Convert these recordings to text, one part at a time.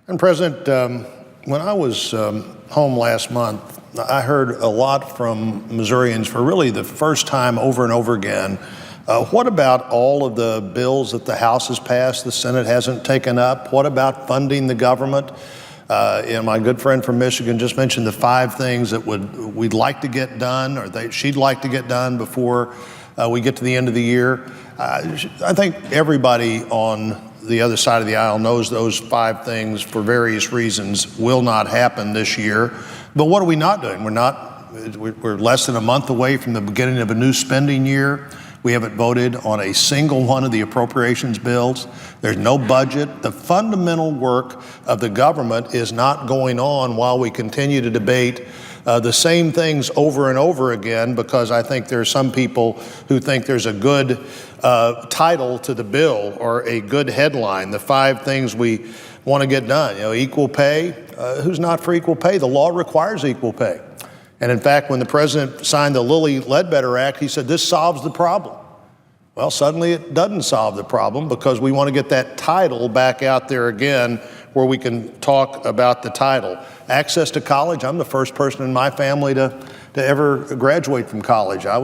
And President, when I was home last month, I heard a lot from Missourians for really the first time over and over again. What about all of the bills that the House has passed, the Senate hasn't taken up? What about funding the government? And my good friend from Michigan just mentioned the 5 things that we'd like to get done, or she'd like to get done before we get to the end of the year. I think everybody on the other side of the aisle knows those 5 things for various reasons will not happen this year. But what are we not doing? We're less than a month away from the beginning of a new spending year. We haven't voted on a single one of the appropriations bills. There's no budget. The fundamental work of the government is not going on while we continue to debate the same things over and over again, because I think there are some people who think there's a good title to the bill or a good headline. The 5 things we want to get done. Equal pay. Who's not for equal pay? The law requires equal pay. And in fact, when the president signed the Lilly-Ledbetter Act, he said this solves the problem. Well, suddenly it doesn't solve the problem, because we want to get that title back out there again where we can talk about the title. Access to college. I'm the first person in my family to ever graduate from college. I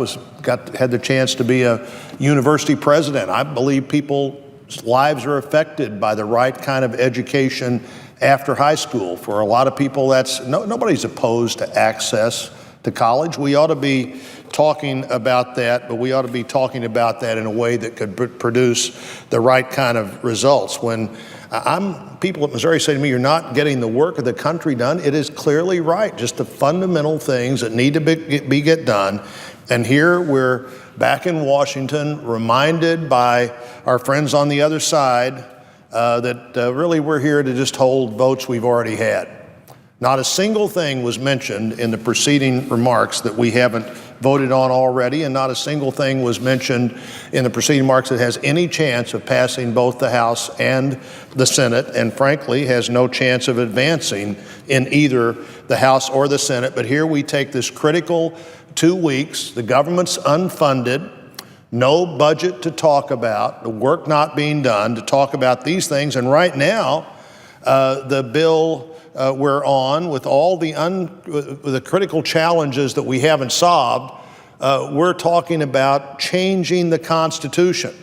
had the chance to be a university president. I believe people's lives are affected by the right kind of education after high school. For a lot of people, nobody's opposed to access to college. We ought to be talking about that, but we ought to be talking about that in a way that could produce the right kind of results. When people at Missouri say to me, you're not getting the work of the country done, it is clearly right. Just the fundamental things that need to get done. And here we're back in Washington, reminded by our friends on the other side that really we're here to just hold votes we've already had. Not a single thing was mentioned in the preceding remarks that we haven't voted on already, and not a single thing was mentioned in the preceding remarks that has any chance of passing both the House and the Senate, and frankly has no chance of advancing in either the House or the Senate. But here we take this critical 2 weeks, the government's unfunded, no budget to talk about, the work not being done to talk about these things. And right now, the bill we're on, with all the critical challenges that we haven't solved, we're talking about changing the Constitution.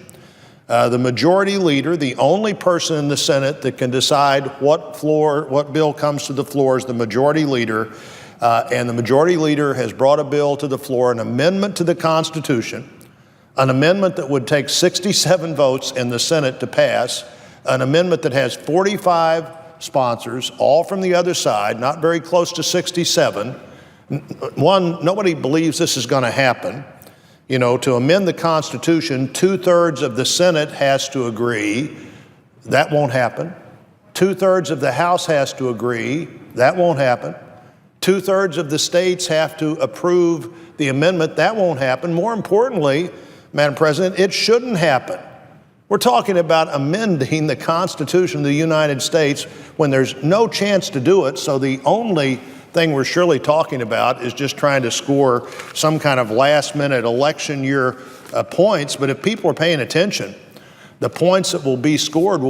The majority leader, the only person in the Senate that can decide what bill comes to the floor, is the majority leader. And the majority leader has brought a bill to the floor, an amendment to the Constitution, an amendment that would take 67 votes in the Senate to pass, an amendment that has 45 sponsors, all from the other side, not very close to 67. One, nobody believes this is going to happen. To amend the Constitution, 2/3 of the Senate has to agree. That won't happen. 2/3 of the House has to agree. That won't happen. 2/3 of the states have to approve the amendment. That won't happen. More importantly, Madam President, it shouldn't happen. We're talking about amending the Constitution of the United States when there's no chance to do it. So the only thing we're surely talking about is just trying to score some kind of last-minute election year points. But if people are paying attention, the points that will be scored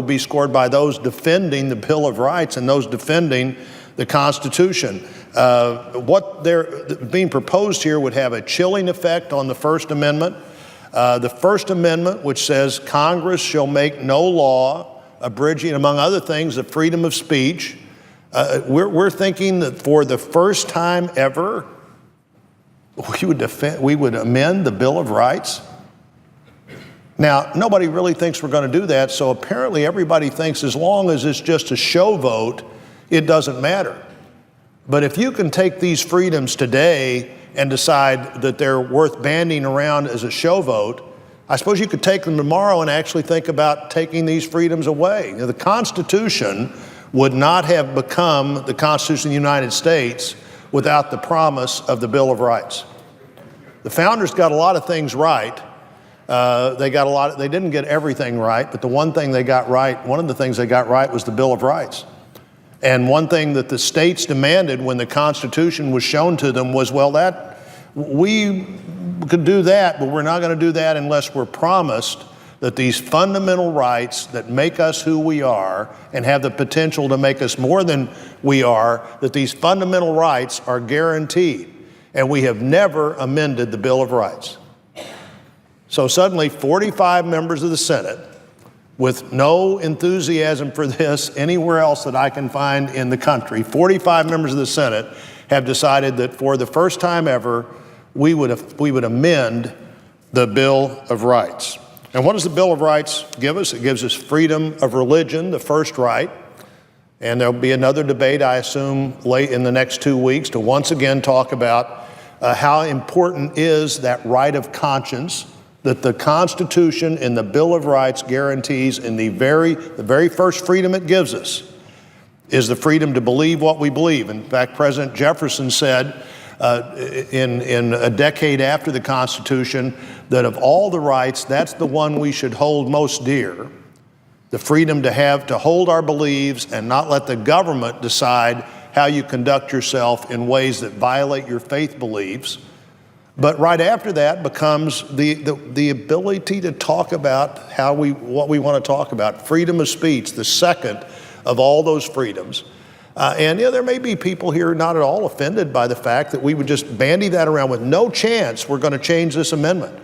by those defending the Bill of Rights and those defending the Constitution. What being proposed here would have a chilling effect on the First Amendment. The First Amendment, which says Congress shall make no law abridging, among other things, the freedom of speech. We're thinking that for the first time ever, we would amend the Bill of Rights. Now, nobody really thinks we're going to do that, so apparently everybody thinks as long as it's just a show vote, it doesn't matter. But if you can take these freedoms today and decide that they're worth banding around as a show vote, I suppose you could take them tomorrow and actually think about taking these freedoms away. The Constitution would not have become the Constitution of the United States without the promise of the Bill of Rights. The founders got a lot of things right. They didn't get everything right, but the one thing they got right, one of the things they got right was the Bill of Rights. And one thing that the states demanded when the Constitution was shown to them was, well, we could do that, but we're not going to do that unless we're promised that these fundamental rights that make us who we are and have the potential to make us more than we are, that these fundamental rights are guaranteed. And we have never amended the Bill of Rights. So suddenly 45 members of the Senate, with no enthusiasm for this anywhere else that I can find in the country, 45 members of the Senate have decided that for the first time ever, we would amend the Bill of Rights. And what does the Bill of Rights give us? It gives us freedom of religion, the first right. And there'll be another debate, I assume, late in the next 2 weeks to once again talk about how important is that right of conscience that the Constitution and the Bill of Rights guarantees. And the very first freedom it gives us is the freedom to believe what we believe. In fact, President Jefferson said in a decade after the Constitution that of all the rights, that's the one we should hold most dear. The freedom to hold our beliefs and not let the government decide how you conduct yourself in ways that violate your faith beliefs. But right after that becomes the ability to talk about what we want to talk about. Freedom of speech, the second of all those freedoms. And there may be people here not at all offended by the fact that we would just bandy that around with no chance we're going to change this amendment.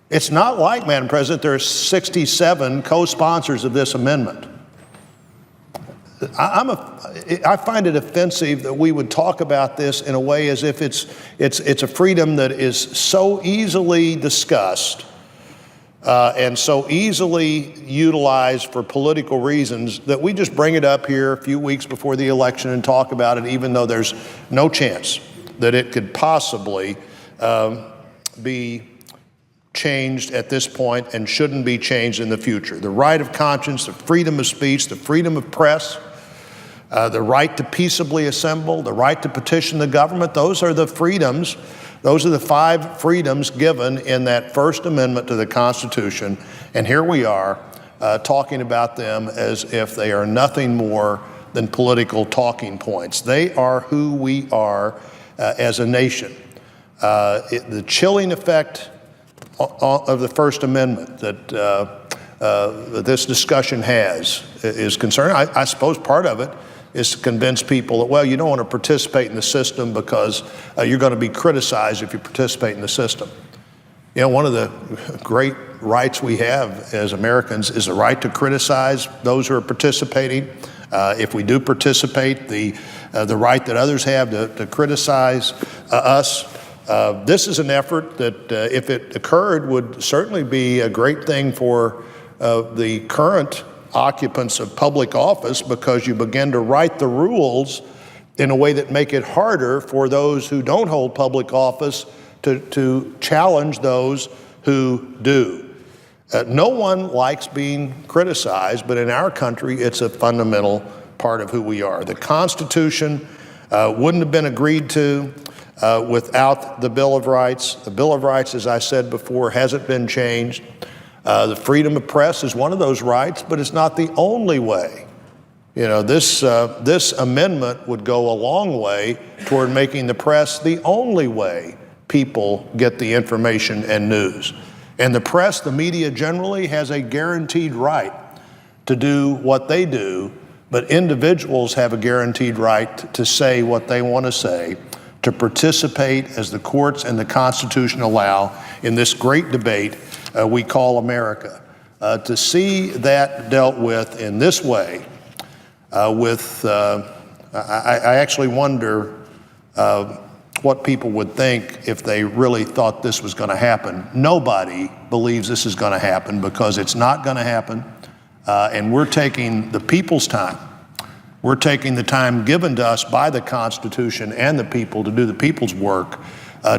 It's not like, Madam President, there are 67 co-sponsors of this amendment. I find it offensive that we would talk about this in a way as if it's a freedom that is so easily discussed and so easily utilized for political reasons that we just bring it up here a few weeks before the election and talk about it, even though there's no chance that it could possibly be changed at this point and shouldn't be changed in the future. The right of conscience, the freedom of speech, the freedom of press, the right to peaceably assemble, the right to petition the government, those are the freedoms. Those are the 5 freedoms given in that First Amendment to the Constitution. And here we are talking about them as if they are nothing more than political talking points. They are who we are as a nation. The chilling effect of the First Amendment that this discussion has is concerned. I suppose part of it is to convince people that, well, you don't want to participate in the system because you're going to be criticized if you participate in the system. You know, one of the great rights we have as Americans is the right to criticize those who are participating. If we do participate, the right that others have to criticize us. This is an effort that, if it occurred, would certainly be a great thing for the current occupants of public office, because you begin to write the rules in a way that make it harder for those who don't hold public office to challenge those who do. No one likes being criticized, but in our country, it's a fundamental part of who we are. The Constitution wouldn't have been agreed to without the Bill of Rights. The Bill of Rights, as I said before, hasn't been changed. The freedom of press is one of those rights, but it's not the only way. You know, this amendment would go a long way toward making the press the only way people get the information and news. And the press, the media generally, has a guaranteed right to do what they do, but individuals have a guaranteed right to say what they want to say, to participate as the courts and the Constitution allow in this great debate we call America. To see that dealt with in this way, I actually wonder what people would think if they really thought this was going to happen. Nobody believes this is going to happen because it's not going to happen, and we're taking the people's time. We're taking the time given to us by the Constitution and the people to do the people's work,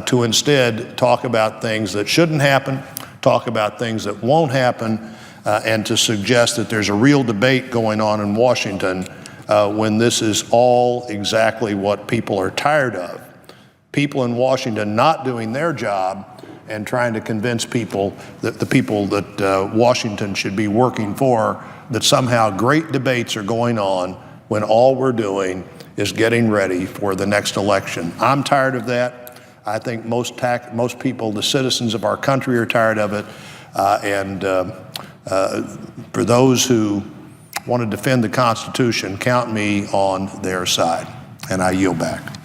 to instead talk about things that shouldn't happen, talk about things that won't happen, and to suggest that there's a real debate going on in Washington when this is all exactly what people are tired of. People in Washington not doing their job and trying to convince people that the people that Washington should be working for, that somehow great debates are going on when all we're doing is getting ready for the next election. I'm tired of that. I think most people, the citizens of our country, are tired of it. For those who want to defend the Constitution, count me on their side. And I yield back.